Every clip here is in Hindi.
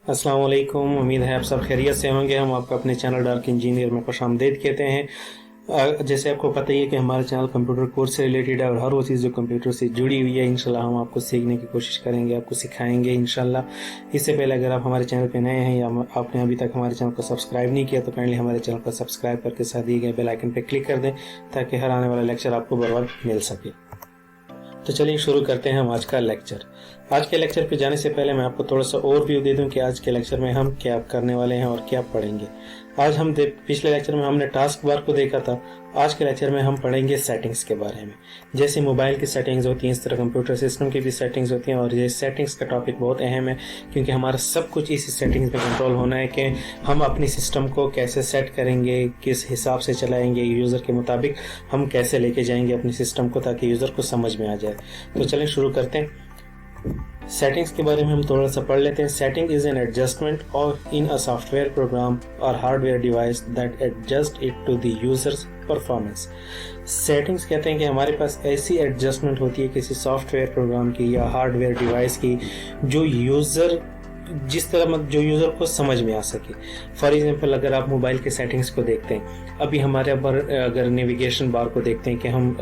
अस्सलाम वालेकुम। उम्मीद है आप सब खैरियत से होंगे। हम आपको अपने चैनल डार्क इंजीनियर में खुशामदीद कहते हैं। जैसे आपको पता ही है कि हमारा चैनल कंप्यूटर कोर्स से रिलेटेड है और हर वो चीज़ जो कंप्यूटर से जुड़ी हुई है इंशाल्लाह हम आपको सीखने की कोशिश करेंगे, आपको सिखाएंगे इंशाल्लाह। इससे पहले अगर आप हमारे चैनल पे नए हैं या आपने अभी तक हमारे चैनल को सब्सक्राइब नहीं किया तो काइंडली हमारे चैनल को सब्सक्राइब करके साथ दिए गए बेल आइकन पर क्लिक कर दें ताकि हर आने वाला लेक्चर आपको बर वक्त मिल सके। तो चलिए शुरू करते हैं हम आज का लेक्चर। आज के लेक्चर पे जाने से पहले मैं आपको थोड़ा सा ओवरव्यू दे दूं कि आज के लेक्चर में हम क्या करने वाले हैं और क्या पढ़ेंगे। आज हम पिछले लेक्चर में हमने टास्क बार को देखा था। आज के लेक्चर में हम पढ़ेंगे सेटिंग्स के बारे में। जैसे मोबाइल की सेटिंग्स होती हैं इस तरह कंप्यूटर सिस्टम की भी सेटिंग्स होती हैं और ये सेटिंग्स का टॉपिक बहुत अहम है क्योंकि हमारा सब कुछ इसी सेटिंग्स में कंट्रोल होना है कि हम अपनी सिस्टम को कैसे सेट करेंगे, किस हिसाब से चलाएंगे, यूज़र के मुताबिक हम कैसे लेके जाएंगे अपनी सिस्टम को ताकि यूज़र को समझ में आ जाए। तो चलें शुरू करते हैं। सेटिंग्स के बारे में हम थोड़ा सा पढ़ लेते हैं। सेटिंग इज एन एडजस्टमेंट और इन अ सॉफ्टवेयर प्रोग्राम और hardware device that adjust it to the users performance. Settings कहते हैं कि हमारे पास ऐसी एडजस्टमेंट होती है किसी सॉफ्टवेयर प्रोग्राम की या हार्डवेयर डिवाइस की जो यूजर जो यूज़र को समझ में आ सके। फॉर एग्जांपल अगर आप मोबाइल के सेटिंग्स को देखते हैं, अभी हमारे अगर नेविगेशन बार को देखते हैं कि हम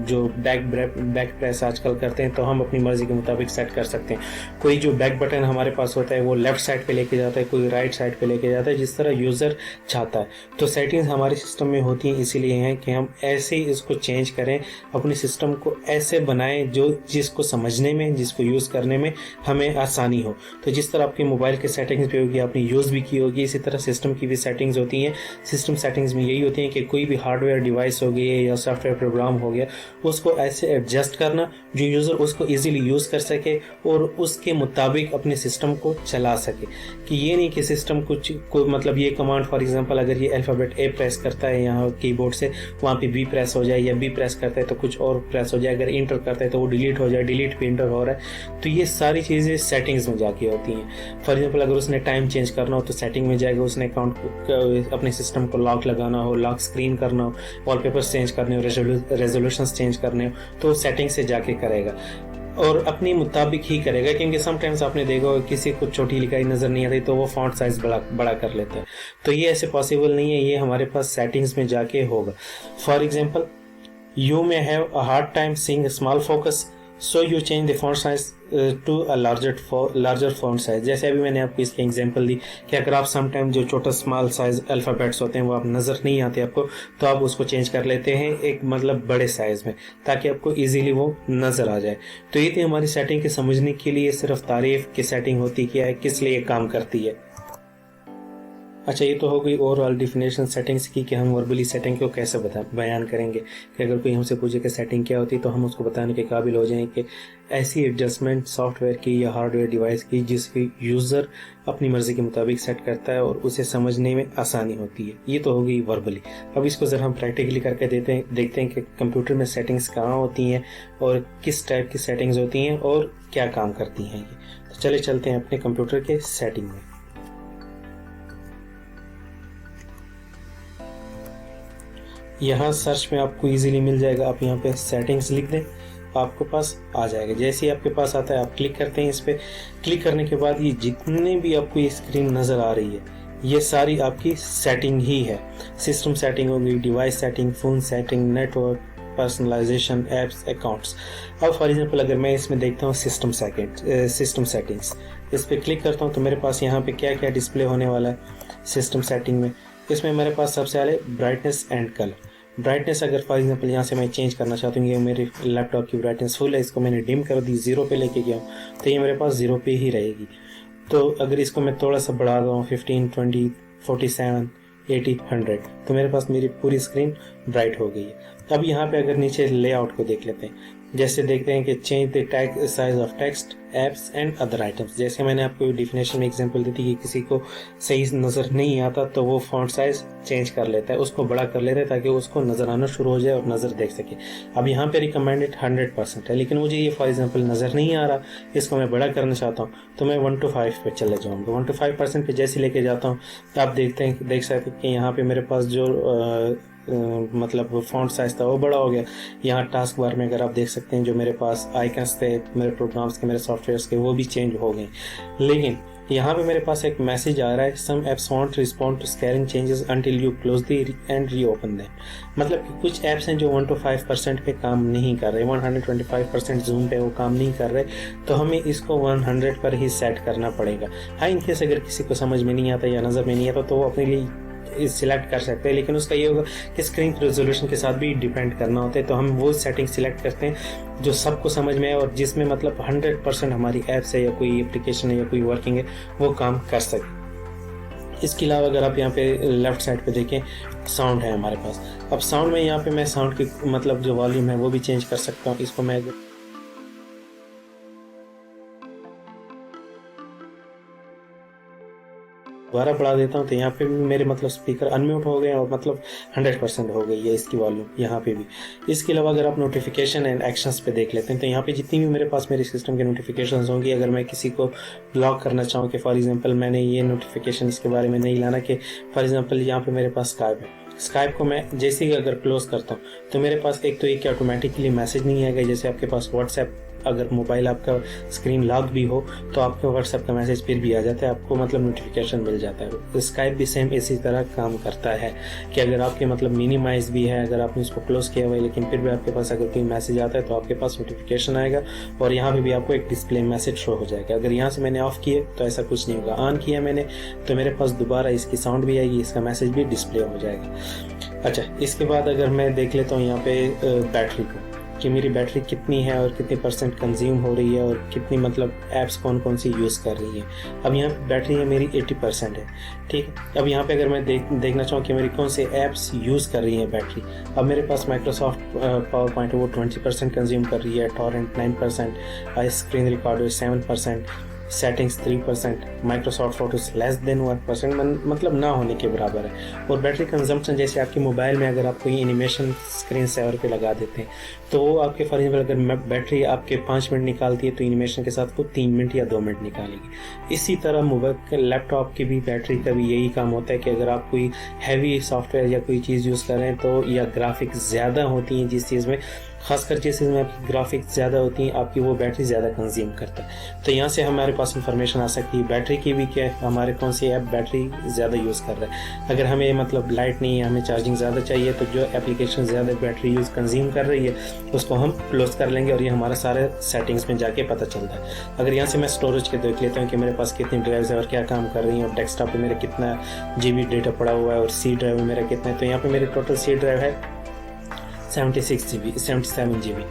जो बैक प्रेस आजकल करते हैं तो हम अपनी मर्जी के मुताबिक सेट कर सकते हैं। कोई जो बैक बटन हमारे पास होता है वो लेफ्ट साइड पे लेके जाता है, कोई राइट साइड पे लेके जाता है, जिस तरह यूज़र चाहता है। तो सेटिंग्स हमारे सिस्टम में होती हैं इसीलिए हैं कि हम ऐसे इसको चेंज करें, अपने सिस्टम को ऐसे बनाएं जो जिसको समझने में, जिसको यूज़ करने में हमें आसानी हो। तो जिस तरह आपकी मोबाइल के सेटिंग्स भी होगी, आपने यूज़ भी की होगी, इसी तरह सिस्टम की भी सेटिंग्स होती हैं। सिस्टम सेटिंग्स में यही होती हैं कि कोई भी हार्डवेयर डिवाइस हो गई या सॉफ्टवेयर प्रोग्राम हो गया, उसको ऐसे एडजस्ट करना जो यूज़र उसको इजीली यूज़ कर सके और उसके मुताबिक अपने सिस्टम को चला सके। कि ये नहीं कि सिस्टम कोई मतलब ये कमांड फॉर एग्जांपल अगर ये अल्फ़ाबेट ए प्रेस करता है यहाँ कीबोर्ड से, वहाँ पे बी प्रेस हो जाए, या बी प्रेस करता है तो कुछ और प्रेस हो जाए, अगर इंटर करता है तो वो डिलीट हो जाए, डिलीट पे इंटर हो रहा है। तो ये सारी चीज़ें सेटिंग्स में जाके होती हैं। फॉर एग्जाम्पल अगर उसने टाइम चेंज करना हो तो सेटिंग में जाएगा, उसने अकाउंट अपने सिस्टम को लॉक लगाना हो, लॉक स्क्रीन करना हो, वॉलपेपर्स चेंज करने हो, रेजोल्यूशंस चेंज करने हो तो सेटिंग से जाके करेगा और अपने मुताबिक ही करेगा। क्योंकि समटाइम्स आपने देखा किसी को छोटी लिखाई नज़र नहीं आती तो वो फॉन्ट साइज बड़ा कर लेता है। तो ये ऐसे पॉसिबल नहीं है, ये हमारे पास सेटिंग्स में जाके होगा। For example you may have a hard time seeing small focus so you change the font size to a larger font size. जैसे अभी मैंने आपको इसकी एग्जांपल दी कि अगर आप समटाइम जो छोटा स्मॉल साइज अल्फ़ाबेट्स होते हैं वो आप नज़र नहीं आते आपको, तो आप उसको चेंज कर लेते हैं एक मतलब बड़े साइज़ में ताकि आपको इजीली वो नज़र आ जाए। तो ये थी हमारी सेटिंग के समझने के लिए सिर्फ तारीफ़ की सेटिंग होती क्या है, किस लिए काम करती है। अच्छा, ये तो हो गई ओवरऑल डिफिनेशन सेटिंग्स की कि हम वर्बली सेटिंग को कैसे बयान करेंगे कि अगर कोई हमसे पूछे कि सेटिंग क्या होती है तो हम उसको बताने के काबिल हो जाएं कि ऐसी एडजस्टमेंट सॉफ्टवेयर की या हार्डवेयर डिवाइस की जिसकी यूज़र अपनी मर्ज़ी के मुताबिक सेट करता है और उसे समझने में आसानी होती है। ये तो हो गई वर्बली। अब इसको ज़रा हम प्रैक्टिकली करके देखते हैं कि कंप्यूटर में सेटिंग्स कहाँ होती हैं और किस टाइप की सेटिंग्स होती हैं और क्या काम करती हैं ये। तो चले चलते हैं अपने कंप्यूटर के सेटिंग में। यहाँ सर्च में आपको इजीली मिल जाएगा, आप यहाँ पे सेटिंग्स लिख दें, आपके पास आ जाएगा। जैसे ही आपके पास आता है आप क्लिक करते हैं इस पर। क्लिक करने के बाद ये जितने भी आपको ये स्क्रीन नज़र आ रही है ये सारी आपकी सेटिंग ही है। सिस्टम सेटिंग होगी, device setting, phone setting, network, personalisation, apps, accounts. अब फॉर एग्जांपल अगर मैं इसमें देखता हूँ सिस्टम सेटिंग्स, इस पर क्लिक करता हूँ तो मेरे पास यहाँ पे क्या क्या डिस्प्ले होने वाला है सिस्टम सेटिंग में। इसमें मेरे पास सबसे पहले ब्राइटनेस एंड कलर। ब्राइटनेस अगर फॉर एग्जांपल यहाँ से मैं चेंज करना चाहता हूँ, ये मेरे लैपटॉप की ब्राइटनेस फुल है, इसको मैंने डिम कर दी, 0 पे लेके गया हूँ तो ये मेरे पास 0 पे ही रहेगी। तो अगर इसको मैं थोड़ा सा बढ़ा दूँ 15, 20, 47, 80, 100 तो मेरे पास मेरी पूरी स्क्रीन ब्राइट हो गई है। अब यहाँ पे अगर नीचे लेआउट को देख लेते हैं, जैसे देखते हैं कि change the size of text, apps and other items. जैसे मैंने आपको डिफिनेशन में एग्जांपल दी थी कि किसी को सही नज़र नहीं आता तो वो फॉन्ट साइज चेंज कर लेता है, उसको बड़ा कर लेता है ताकि उसको नज़र आना शुरू हो जाए और नज़र देख सके। अब यहाँ पे रिकमेंडेड 100% है, लेकिन मुझे ये फॉर एग्जांपल नज़र नहीं आ रहा, इसको मैं बड़ा करना चाहता हूँ तो मैं 1 to 5 पे चले जाऊँगा। 1 to 5% पे जैसे लेके जाता हूँ आप देख सकते हैं कि यहाँ पे मेरे पास जो मतलब फॉन्ट साइज था वो बड़ा हो गया। यहाँ टास्क बार में अगर आप देख सकते हैं जो मेरे पास आइकन्स थे मेरे प्रोग्राम्स के, मेरे सॉफ्टवेयर्स के, वो भी चेंज हो गए। लेकिन यहाँ पे मेरे पास एक मैसेज आ रहा है, some apps won't respond to scanning changes until you close the and reopen them. मतलब कि कुछ ऐप्स हैं जो 1 to 5% पे काम नहीं कर रहे, 125% जूम पे वो काम नहीं कर रहे, तो हमें इसको 100 पर ही सेट करना पड़ेगा। हाँ, इनकेस अगर किसी को समझ में नहीं आता या नज़र में नहीं आता तो वो अपने लिए सिलेक्ट कर सकते हैं, लेकिन उसका ये होगा कि स्क्रीन रेजोल्यूशन के साथ भी डिपेंड करना होता है। तो हम वो सेटिंग सिलेक्ट करते हैं जो सबको समझ में आए और जिसमें मतलब 100% हमारी ऐप्स है या कोई एप्लीकेशन है या कोई वर्किंग है वो काम कर सके। इसके अलावा अगर आप यहाँ पे लेफ्ट साइड पे देखें, साउंड है हमारे पास। अब साउंड में यहाँ पे मैं साउंड की मतलब जो वॉल्यूम है वो भी चेंज कर सकता हूँ। इसको मैं दोबारा बढ़ा देता हूँ तो यहाँ पे भी मेरे मतलब स्पीकर अनम्यूट हो गए और मतलब 100% हो गई है इसकी वॉल्यूम यहाँ पे भी। इसके अलावा अगर आप नोटिफिकेशन एंड एक्शंस पे देख लेते हैं तो यहाँ पे जितनी भी मेरे पास मेरे सिस्टम के नोटिफिकेशंस होंगी, अगर मैं किसी को ब्लॉक करना चाहूँ कि फॉर एग्जांपल मैंने ये नोटिफिकेशन इसके बारे में नहीं लाना कि फॉर एग्जांपल यहाँ पे मेरे पास स्काइप है, स्काइप को मैं जैसे ही अगर क्लोज करता हूँ तो मेरे पास एक तो एक ऑटोमेटिकली मैसेज नहीं आएगा। जैसे आपके पास व्हाट्सएप, अगर मोबाइल आपका स्क्रीन लॉक भी हो तो आपके व्हाट्सएप का मैसेज फिर भी आ जाता है, आपको मतलब नोटिफिकेशन मिल जाता है। स्काइप भी सेम इसी तरह काम करता है कि अगर आपके मतलब मिनिमाइज भी है, अगर आपने इसको क्लोज किया हुआ है लेकिन फिर भी आपके पास अगर कोई मैसेज आता है तो आपके पास नोटिफिकेशन आएगा और यहाँ पे भी आपको एक डिस्प्ले मैसेज शो हो जाएगा। अगर यहाँ से मैंने ऑफ किए तो ऐसा कुछ नहीं होगा, ऑन किया मैंने तो मेरे पास दोबारा इसकी साउंड भी आएगी, इसका मैसेज भी डिस्प्ले हो जाएगा। अच्छा, इसके बाद अगर मैं देख लेता हूँ यहाँ पे बैटरी को कि मेरी बैटरी कितनी है और कितनी % कंज्यूम हो रही है और कितनी मतलब ऐप्स कौन कौन सी यूज़ कर रही है। अब यहाँ पे बैटरी है मेरी 80% है, ठीक है। अब यहाँ पे अगर मैं देखना चाहूँ कि मेरी कौन से ऐप्स यूज़ कर रही है बैटरी, अब मेरे पास माइक्रोसॉफ्ट पावर पॉइंट वो 20% कंज्यूम कर रही है, टॉरेंट 9%, आई screen recorder 7%, settings 3%, Microsoft photos less than 1%, मतलब ना होने के बराबर है। और बैटरी कंजम्पशन जैसे आपकी मोबाइल में अगर आप कोई एनिमेशन स्क्रीन सेवर पे लगा देते हैं तो वो आपके फॉर एग्जाम्पल अगर बैटरी आपके 5 मिनट निकालती है तो एनिमेशन के साथ वो 3 मिनट या 2 मिनट निकालेगी। इसी तरह मोबाइल लैपटॉप की भी बैटरी का भी यही काम होता है कि अगर आप कोई हैवी सॉफ्टवेयर या कोई चीज़ यूज़ कर रहे हैं तो या ग्राफिक्स ज़्यादा होती हैं, जिस चीज़ में खासकर जिस चीज़ में आपकी ग्राफिक्स ज़्यादा होती हैं आपकी वो बैटरी ज़्यादा कंज्यूम करता है। तो यहाँ से हमारे पास इंफॉर्मेशन आ सकती है बैटरी की भी कि हमारे कौन सी ऐप बैटरी ज़्यादा यूज़ कर रहा है। अगर हमें मतलब लाइट नहीं है, हमें चार्जिंग ज़्यादा चाहिए तो जो एप्लीकेशन ज़्यादा बैटरी यूज़ कंज्यूम कर रही है उसको हम क्लोज कर लेंगे और ये हमारा सारे सेटिंग्स में जाके पता चलता है। अगर यहाँ से मैं स्टोरेज के देख लेता हूँ कि मेरे पास कितनी ड्राइव्स है और क्या काम कर रही है और डेस्कटॉप पे मेरा कितना GB डेटा पड़ा हुआ है और C ड्राइव में मेरा कितना है, तो यहाँ पे मेरे टोटल C ड्राइव है 76 GB, 77 GB,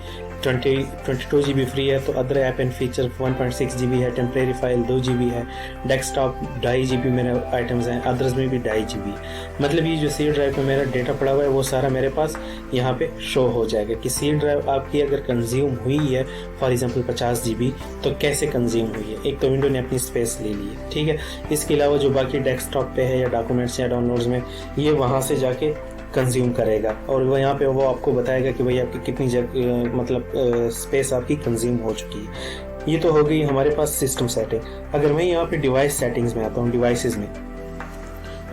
22 GB फ्री है। तो other app and feature 1.6 GB है, टेम्परेरी फाइल 2 GB है, डेस्कटॉप 2.5 GB मेरे आइटम्स हैं, अदर्स में भी 2.5 GB। मतलब ये जो C ड्राइव पे मेरा डेटा पड़ा हुआ है वो सारा मेरे पास यहाँ पे शो हो जाएगा कि C ड्राइव आपकी अगर कंज्यूम हुई है फॉर एग्जांपल 50 GB तो कैसे कंज्यूम हुई है। एक तो विंडो ने अपनी स्पेस ले ली है, ठीक है। इसके अलावा जो बाकी डेस्कटॉप पे है या डॉक्यूमेंट्स या डाउनलोड्स में ये वहाँ से जाके कंज्यूम करेगा और वो यहाँ पे वो आपको बताएगा कि भाई आपकी कितनी मतलब स्पेस आपकी कंज्यूम हो चुकी है। ये तो हो गई हमारे पास सिस्टम सेटिंग। अगर मैं यहाँ पे डिवाइस सेटिंग्स में आता हूँ,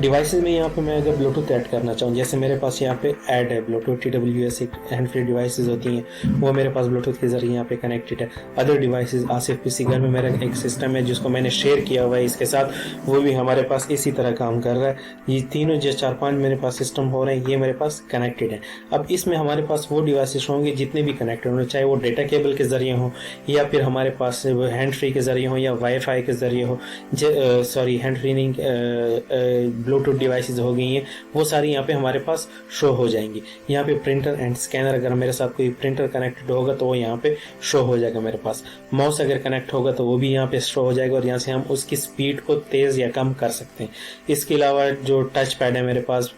डिवाइसेस में यहाँ पे मैं अगर ब्लूटूथ ऐड करना चाहूँ, जैसे मेरे पास यहाँ पे ऐड है Bluetooth TWS hand free devices होती हैं वो मेरे पास ब्लूटूथ के जरिए यहाँ पे कनेक्टेड है। अदर डिवाइसेस आसिफ PC घर में मेरा एक सिस्टम है जिसको मैंने शेयर किया हुआ है इसके साथ, वो भी हमारे पास इसी तरह काम कर रहा है। ये तीनों जो 4-5 मेरे पास सिस्टम हो रहे हैं ये मेरे पास कनेक्टेड है। अब इसमें हमारे पास वो डिवाइसेस होंगे जितने भी कनेक्टेड हों, चाहे वो डेटा केबल के जरिए हों या फिर हमारे पास हैंड फ्री के जरिए हों या वाईफाई के जरिए हो, हैंड फ्री नहीं ब्लूटूथ डिवाइसेस हो गई हैं, वो सारी यहाँ पे हमारे पास शो हो जाएंगी। यहाँ पे प्रिंटर एंड स्कैनर, अगर मेरे साथ कोई प्रिंटर कनेक्टेड होगा तो वो यहाँ पे शो हो जाएगा मेरे पास। माउस अगर कनेक्ट होगा तो वो भी यहाँ पे शो हो जाएगा और यहाँ से हम उसकी स्पीड को तेज़ या कम कर सकते हैं। इसके अलावा जो टच पैड है मेरे पास,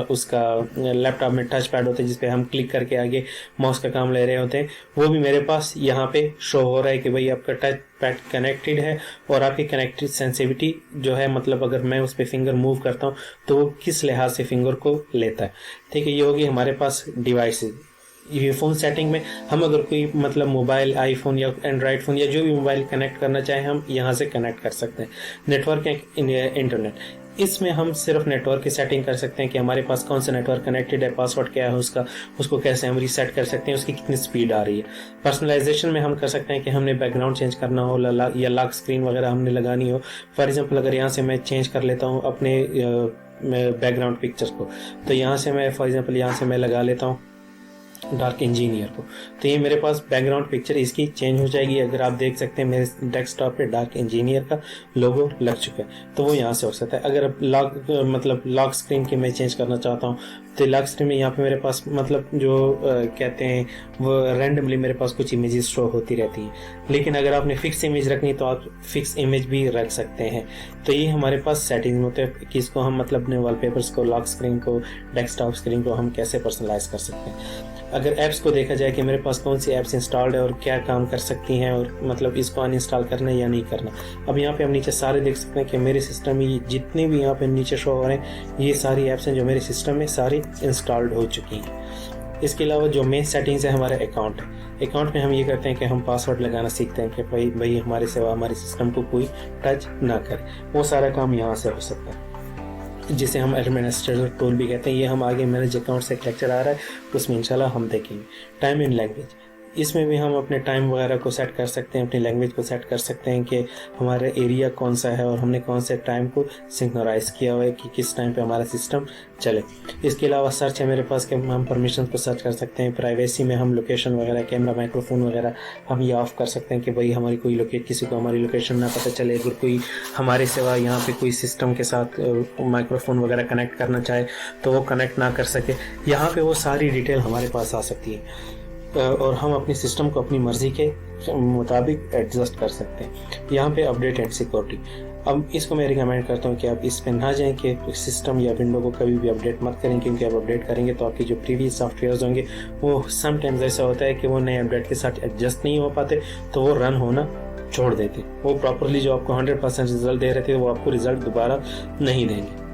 उसका लैपटॉप में टच पैड होता है जिसपे हम क्लिक करके आगे माउस का काम ले रहे होते हैं, वो भी मेरे पास यहाँ पे शो हो रहा है कि भाई आपका टच पैड कनेक्टेड है और आपकी कनेक्टेड सेंसिटिविटी जो है, मतलब अगर मैं उस पर फिंगर मूव करता हूँ तो वो किस लिहाज से फिंगर को लेता है। ठीक है, ये होगी हमारे पास डिवाइसेस। ये फ़ोन सेटिंग में हम अगर कोई मतलब मोबाइल आईफोन या एंड्रॉयड फ़ोन या जो भी मोबाइल कनेक्ट करना चाहें हम यहाँ से कनेक्ट कर सकते हैं। नेटवर्क इंटरनेट, इसमें हम सिर्फ नेटवर्क की सेटिंग कर सकते हैं कि हमारे पास कौन सा नेटवर्क कनेक्टेड है, पासवर्ड क्या है उसका, उसको कैसे हम रीसेट कर सकते हैं, उसकी कितनी स्पीड आ रही है। पर्सनलाइजेशन में हम कर सकते हैं कि हमने बैकग्राउंड चेंज करना हो या लॉक स्क्रीन वगैरह हमने लगानी हो। फॉर एग्जांपल अगर यहाँ से मैं चेंज कर लेता हूँ अपने बैकग्राउंड पिक्चर्स को, तो यहाँ से मैं फॉर एग्जांपल यहाँ से मैं लगा लेता हूँ डार्क इंजीनियर को, तो ये मेरे पास बैकग्राउंड पिक्चर इसकी चेंज हो जाएगी। अगर आप देख सकते हैं मेरे डेस्कटॉप पे डार्क इंजीनियर का लोगो लग चुका है, तो वो यहाँ से हो सकता है। अगर लॉक स्क्रीन की मैं चेंज करना चाहता हूँ तो लॉक स्क्रीन में यहाँ पे मेरे पास मतलब जो कहते हैं वो रैंडमली मेरे पास कुछ इमेजेस शो होती रहती हैं, लेकिन अगर आपने फिक्स इमेज रखनी तो आप फिक्स इमेज भी रख सकते हैं। तो ये हमारे पास सेटिंग होते हैं कि इसको हम मतलब अपने वॉलपेपर्स को, लॉक स्क्रीन को, डेस्कटॉप स्क्रीन को हम कैसे पर्सनलाइज कर सकते हैं। अगर ऐप्स को देखा जाए कि मेरे पास कौन सी ऐप्स इंस्टॉल्ड है और क्या काम कर सकती हैं और मतलब इसको अनइंस्टॉल करना है या नहीं करना, अब यहाँ पे हम नीचे सारे देख सकते हैं कि मेरे सिस्टम में जितने भी यहाँ पे नीचे शो हो रहे हैं ये सारी ऐप्स हैं जो मेरे सिस्टम में सारी इंस्टॉल्ड हो चुकी हैं। इसके अलावा जो मेन सेटिंग्स है हमारे अकाउंट में हम ये करते हैं कि हम पासवर्ड लगाना सीखते हैं कि भाई हमारे सिवा हमारे सिस्टम को कोई टच ना करे। वो सारा काम यहाँ से हो सकता है जिसे हम एडमिनिस्ट्रेटर टूल भी कहते हैं। ये हम आगे मैनेज अकाउंट से एक लेक्चर आ रहा है उसमें इंशाल्लाह हम देखेंगे। टाइम इन लैंग्वेज, इसमें भी हम अपने टाइम वगैरह को सेट कर सकते हैं, अपनी लैंग्वेज को सेट कर सकते हैं कि हमारा एरिया कौन सा है और हमने कौन से टाइम को सिंक्रोनाइज किया हुआ है कि किस टाइम पे हमारा सिस्टम चले। इसके अलावा सर्च है मेरे पास कि हम परमिशन को सर्च कर सकते हैं। प्राइवेसी में हम लोकेशन वगैरह, कैमरा, माइक्रोफोन वगैरह हम ये ऑफ कर सकते हैं कि भाई हमारी कोई किसी को हमारी लोकेशन ना पता चले। अगर कोई हमारे सिवा यहाँ पे कोई सिस्टम के साथ माइक्रोफोन वगैरह कनेक्ट करना चाहे तो वो कनेक्ट ना कर सके। यहाँ पे वो सारी डिटेल हमारे पास आ सकती है और हम अपने सिस्टम को अपनी मर्जी के मुताबिक एडजस्ट कर सकते हैं। यहाँ पे अपडेट एंड सिक्योरिटी, अब इसको मैं रिकमेंड करता हूँ कि आप इस पे ना जाएं कि सिस्टम या विंडो को कभी भी अपडेट मत करें, क्योंकि आप अपडेट करेंगे तो आपके जो प्रीवियस सॉफ्टवेयर्स होंगे वो समटाइम्स ऐसा होता है कि वो नए अपडेट के साथ एडजस्ट नहीं हो पाते तो वो रन होना छोड़ देते। वो प्रॉपरली जो आपको 100% रिजल्ट दे रहे थे वो आपको रिजल्ट दोबारा नहीं देंगे।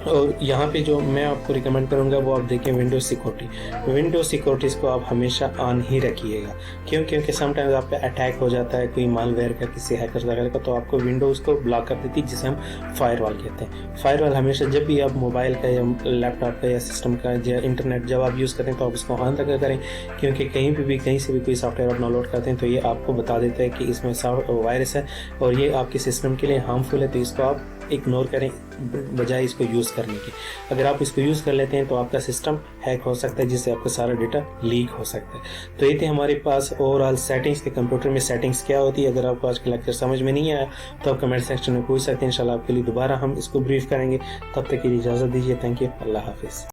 और यहाँ पे जो मैं आपको रिकमेंड करूँगा वो आप देखें विंडोज सिक्योरिटीज़ को आप हमेशा ऑन ही रखिएगा। क्योंकि समटाइम्स आप पे अटैक हो जाता है कोई मालवेयर का, किसी हैकर वगैरह का, तो आपको विंडोज़ को ब्लॉक कर देती है जिसे हम फायरवॉल कहते हैं। फायरवॉल हमेशा जब भी आप मोबाइल का या लैपटॉप का या सिस्टम का या इंटरनेट जब आप यूज़ करें तो आप उसको ऑन रखा करें, क्योंकि कहीं से भी कोई सॉफ्टवेयर आप डाउनलोड करते हैं तो ये आपको बता देता है कि इसमें वायरस है और ये आपके सिस्टम के लिए हार्मफुल है, तो इसको आप इग्नोर करें बजाय इसको यूज़ करने की। अगर आप इसको यूज़ कर लेते हैं तो आपका सिस्टम हैक हो सकता है जिससे आपका सारा डेटा लीक हो सकता है। तो ये थे हमारे पास ओवरऑल सेटिंग्स के, कंप्यूटर में सेटिंग्स क्या होती है। अगर आपको आज का लेक्चर समझ में नहीं आया तो आप कमेंट सेक्शन में पूछ सकते हैं, इंशाल्लाह आपके लिए दोबारा हम इसको ब्रीफ करेंगे। तब तक के लिए इजाज़त दीजिए। थैंक यू, अल्लाह हाफिज़।